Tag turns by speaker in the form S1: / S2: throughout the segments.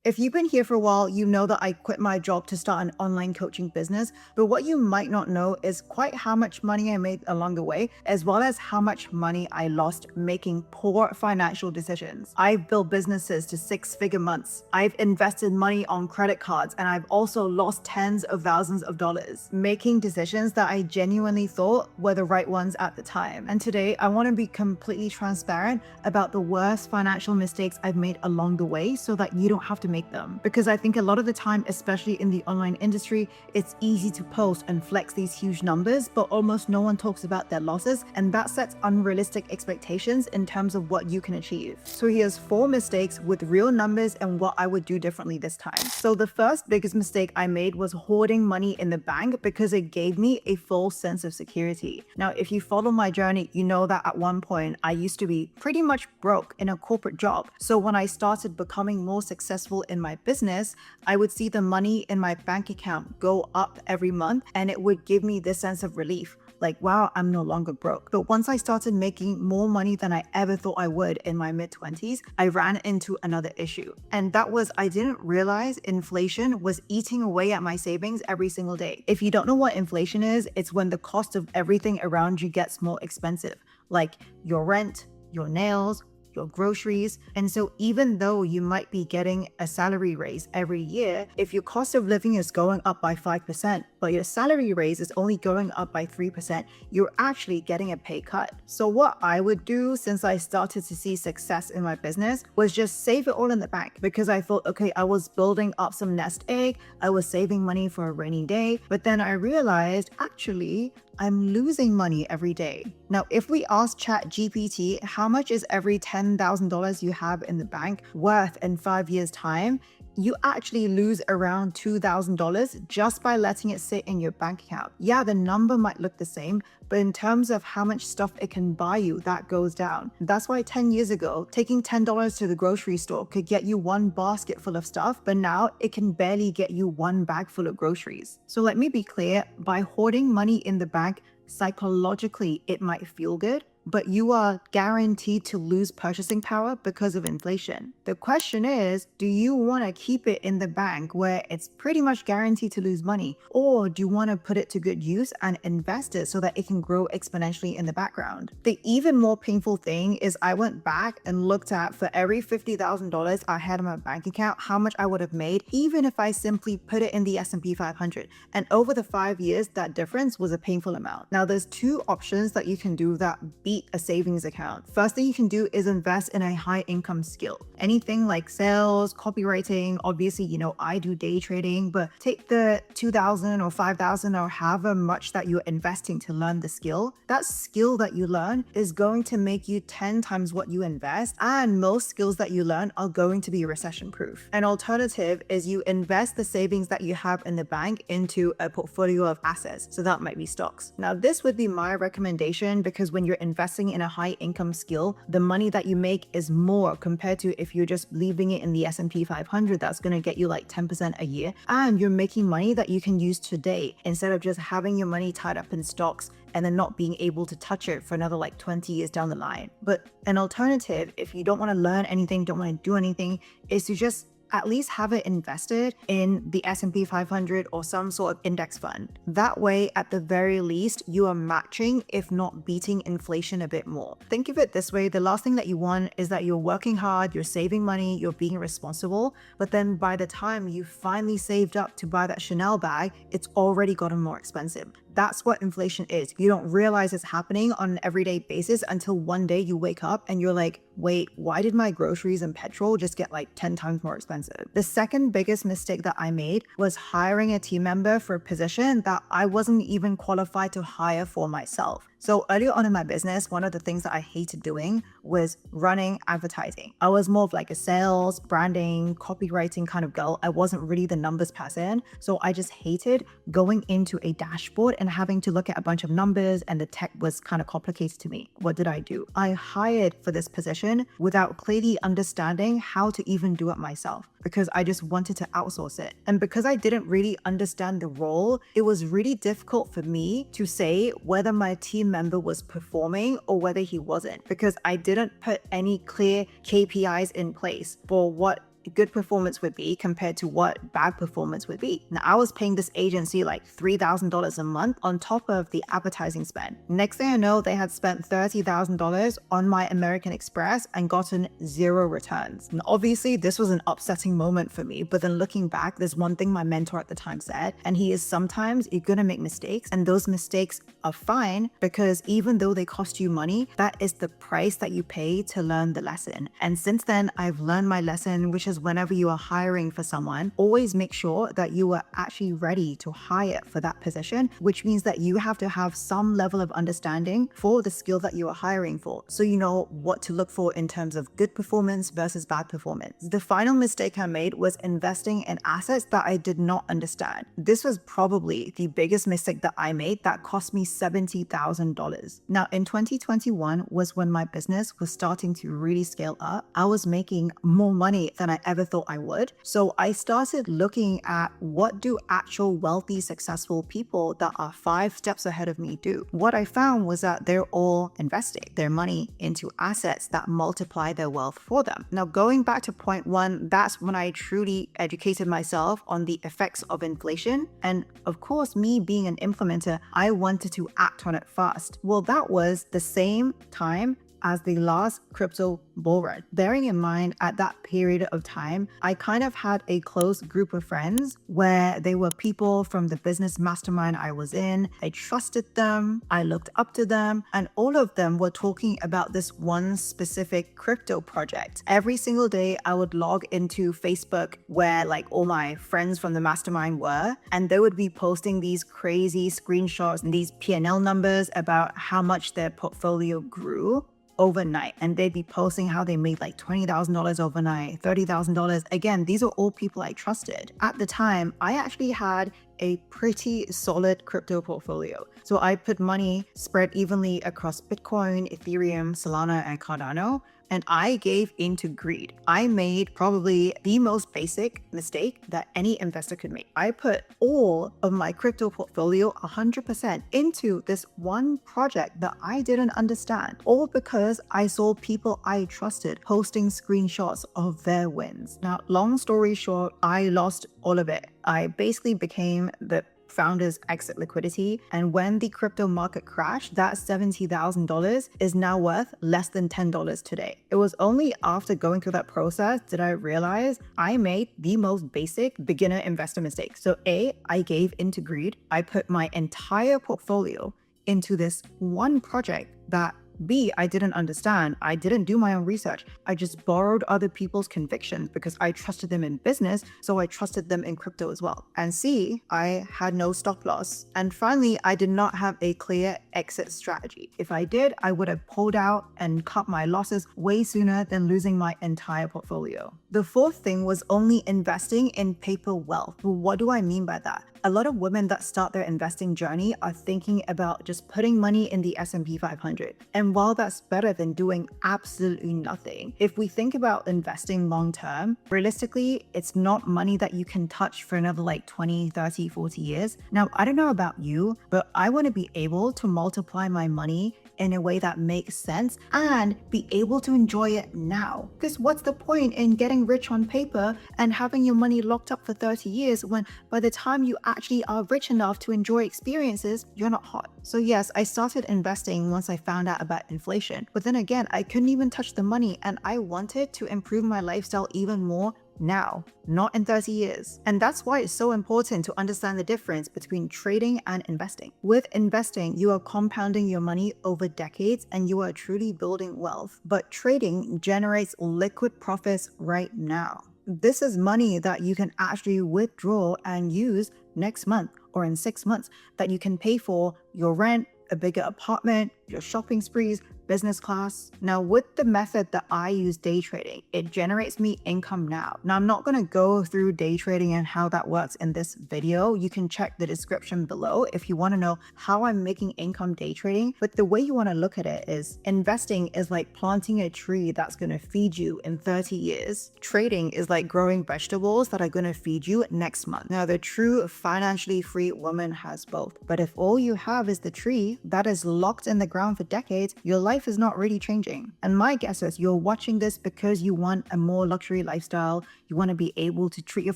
S1: If you've been here for a while, you know that I quit my job to start an online coaching business. But what you might not know is quite how much money I made along the way, as well as how much money I lost making poor financial decisions. I've built businesses to six-figure months. I've invested money on credit cards, and I've also lost tens of thousands of dollars, making decisions that I genuinely thought were the right ones at the time. And today, I want to be completely transparent about the worst financial mistakes I've made along the way so that you don't have to make them. Because I think a lot of the time, especially in the online industry, it's easy to post and flex these huge numbers, but almost no one talks about their losses, and that sets unrealistic expectations in terms of what you can achieve. So here's 4 mistakes with real numbers and what I would do differently this time. So the first biggest mistake I made was hoarding money in the bank because it gave me a false sense of security. Now, if you follow my journey, you know that at one point I used to be pretty much broke in a corporate job. So when I started becoming more successful in my business, I would see the money in my bank account go up every month, and it would give me this sense of relief. Like, wow, I'm no longer broke. But once I started making more money than I ever thought I would in my mid-20s, I ran into another issue. And that was I didn't realize inflation was eating away at my savings every single day. If you don't know what inflation is, it's when the cost of everything around you gets more expensive, like your rent, your nails, your groceries. And so even though you might be getting a salary raise every year, if your cost of living is going up by 5%, but your salary raise is only going up by 3%, you're actually getting a pay cut. So what I would do, since I started to see success in my business, was just save it all in the bank, because I thought, okay, I was building up some nest egg, I was saving money for a rainy day, but then I realized actually I'm losing money every day. Now, if we ask ChatGPT, how much is every $10,000 you have in the bank worth in 5 years' time? You actually lose around $2,000 just by letting it sit in your bank account. Yeah, the number might look the same, but in terms of how much stuff it can buy you, that goes down. That's why 10 years ago, taking $10 to the grocery store could get you one basket full of stuff, but now it can barely get you one bag full of groceries. So let me be clear, by hoarding money in the bank, psychologically, it might feel good, but you are guaranteed to lose purchasing power because of inflation. The question is, do you want to keep it in the bank where it's pretty much guaranteed to lose money? Or do you want to put it to good use and invest it so that it can grow exponentially in the background? The even more painful thing is I went back and looked at, for every $50,000 I had in my bank account, how much I would have made even if I simply put it in the S&P 500. And over the 5 years, that difference was a painful amount. Now, there's 2 options that you can do that beat a savings account. First thing you can do is invest in a high income skill. Anything like sales, copywriting, obviously, I do day trading, but take the 2,000 or 5,000 or however much that you're investing to learn the skill. That skill that you learn is going to make you 10 times what you invest, and most skills that you learn are going to be recession proof. An alternative is you invest the savings that you have in the bank into a portfolio of assets. So that might be stocks. Now, this would be my recommendation, because when you're investing in a high income skill, the money that you make is more compared to if you're just leaving it in the S&P 500, that's going to get you like 10% a year, and you're making money that you can use today instead of just having your money tied up in stocks and then not being able to touch it for another like 20 years down the line. But an alternative, if you don't want to learn anything, don't want to do anything, is to just at least have it invested in the S&P 500 or some sort of index fund. That way, at the very least, you are matching, if not beating, inflation a bit more. Think of it this way, the last thing that you want is that you're working hard, you're saving money, you're being responsible, but then by the time you finally saved up to buy that Chanel bag, it's already gotten more expensive. That's what inflation is. You don't realize it's happening on an everyday basis until one day you wake up and you're like, wait, why did my groceries and petrol just get like 10 times more expensive? The second biggest mistake that I made was hiring a team member for a position that I wasn't even qualified to hire for myself. So earlier on in my business, one of the things that I hated doing was running advertising. I was more of like a sales, branding, copywriting kind of girl. I wasn't really the numbers person. So I just hated going into a dashboard and having to look at a bunch of numbers, and the tech was kind of complicated to me. What did I do? I hired for this position without clearly understanding how to even do it myself, because I just wanted to outsource it. And because I didn't really understand the role, it was really difficult for me to say whether my team member was performing or whether he wasn't, because I didn't put any clear KPIs in place for what good performance would be compared to what bad performance would be. Now, I was paying this agency like $3,000 a month on top of the advertising spend. Next thing I know, they had spent $30,000 on my American Express and gotten zero returns. Now, obviously, this was an upsetting moment for me, but then looking back, there's one thing my mentor at the time said, and he is sometimes you're gonna make mistakes, and those mistakes are fine because even though they cost you money, that is the price that you pay to learn the lesson. And since then, I've learned my lesson, which is whenever you are hiring for someone, always make sure that you are actually ready to hire for that position, which means that you have to have some level of understanding for the skill that you are hiring for. So you know what to look for in terms of good performance versus bad performance. The final mistake I made was investing in assets that I did not understand. This was probably the biggest mistake that I made that cost me $70,000. Now, in 2021 was when my business was starting to really scale up. I was making more money than I ever thought I would. So I started looking at what do actual wealthy, successful people that are 5 steps ahead of me do. What I found was that they're all investing their money into assets that multiply their wealth for them. Now, going back to point 1, that's when I truly educated myself on the effects of inflation. And of course, me being an implementer, I wanted to act on it fast. Well, that was the same time as the last crypto bull run. Bearing in mind, at that period of time, I kind of had a close group of friends where they were people from the business mastermind I was in. I trusted them, I looked up to them, and all of them were talking about this one specific crypto project. Every single day, I would log into Facebook where like all my friends from the mastermind were, and they would be posting these crazy screenshots and these P&L numbers about how much their portfolio grew overnight, and they'd be posting how they made like $20,000 overnight, $30,000. Again, these are all people I trusted. At the time, I actually had a pretty solid crypto portfolio. So I put money spread evenly across Bitcoin, Ethereum, Solana, and Cardano, and I gave into greed. I made probably the most basic mistake that any investor could make. I put all of my crypto portfolio 100% into this one project that I didn't understand, all because I saw people I trusted posting screenshots of their wins. Now, long story short, I lost all of it. I basically became the founders exit liquidity, and when the crypto market crashed, that $70,000 is now worth less than $10 today. It was only after going through that process did I realize I made the most basic beginner investor mistake. So A, I gave into greed. I put my entire portfolio into this one project that B, I didn't understand. I didn't do my own research. I just borrowed other people's convictions because I trusted them in business, so I trusted them in crypto as well. And C, I had no stop loss. And finally, I did not have a clear exit strategy. If I did, I would have pulled out and cut my losses way sooner than losing my entire portfolio. The fourth thing was only investing in paper wealth. What do I mean by that? A lot of women that start their investing journey are thinking about just putting money in the S&P 500. And while that's better than doing absolutely nothing, if we think about investing long term, realistically, it's not money that you can touch for another like 20, 30, 40 years. Now, I don't know about you, but I want to be able to multiply my money in a way that makes sense and be able to enjoy it now. Because what's the point in getting rich on paper and having your money locked up for 30 years when by the time you actually are rich enough to enjoy experiences, you're not hot? So yes, I started investing once I found out about inflation, but then again, I couldn't even touch the money, and I wanted to improve my lifestyle even more now, not in 30 years. And that's why it's so important to understand the difference between trading and investing. With investing, you are compounding your money over decades and you are truly building wealth. But trading generates liquid profits right now. This is money that you can actually withdraw and use next month or in 6 months that you can pay for your rent, a bigger apartment, your shopping sprees, business class. Now, with the method that I use, day trading, it generates me income now. Now, I'm not going to go through day trading and how that works in this video. You can check the description below if you want to know how I'm making income day trading. But the way you want to look at it is investing is like planting a tree that's going to feed you in 30 years. Trading is like growing vegetables that are going to feed you next month. Now, the true financially free woman has both. But if all you have is the tree that is locked in the ground for decades, your life life is not really changing. And my guess is you're watching this because you want a more luxury lifestyle, you want to be able to treat your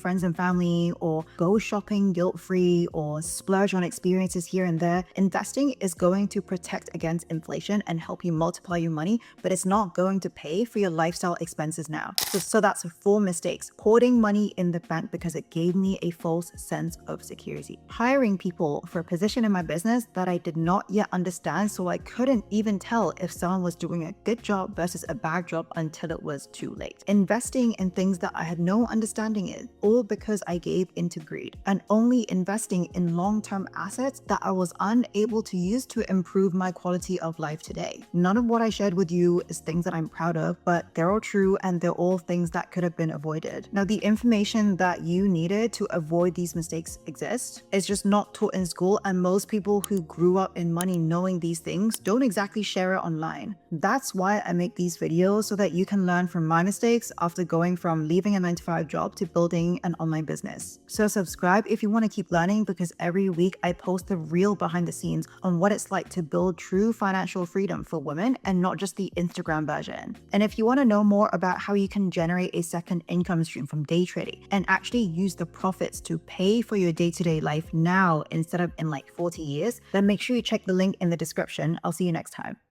S1: friends and family, or go shopping guilt-free, or splurge on experiences here and there. Investing is going to protect against inflation and help you multiply your money, but it's not going to pay for your lifestyle expenses now. So that's 4 mistakes. Hoarding money in the bank because it gave me a false sense of security. Hiring people for a position in my business that I did not yet understand, so I couldn't even tell if someone was doing a good job versus a bad job until it was too late. Investing in things that I had no understanding in, all because I gave into greed. And only investing in long-term assets that I was unable to use to improve my quality of life today. None of what I shared with you is things that I'm proud of, but they're all true and they're all things that could have been avoided. Now, the information that you needed to avoid these mistakes exists. It's just not taught in school, and most people who grew up in money knowing these things don't exactly share it online. That's why I make these videos, so that you can learn from my mistakes after going from leaving a 9-to-5 job to building an online business. So subscribe if you want to keep learning, because every week I post the real behind the scenes on what it's like to build true financial freedom for women and not just the Instagram version. And if you want to know more about how you can generate a second income stream from day trading and actually use the profits to pay for your day-to-day life now instead of in like 40 years, then make sure you check the link in the description. I'll see you next time.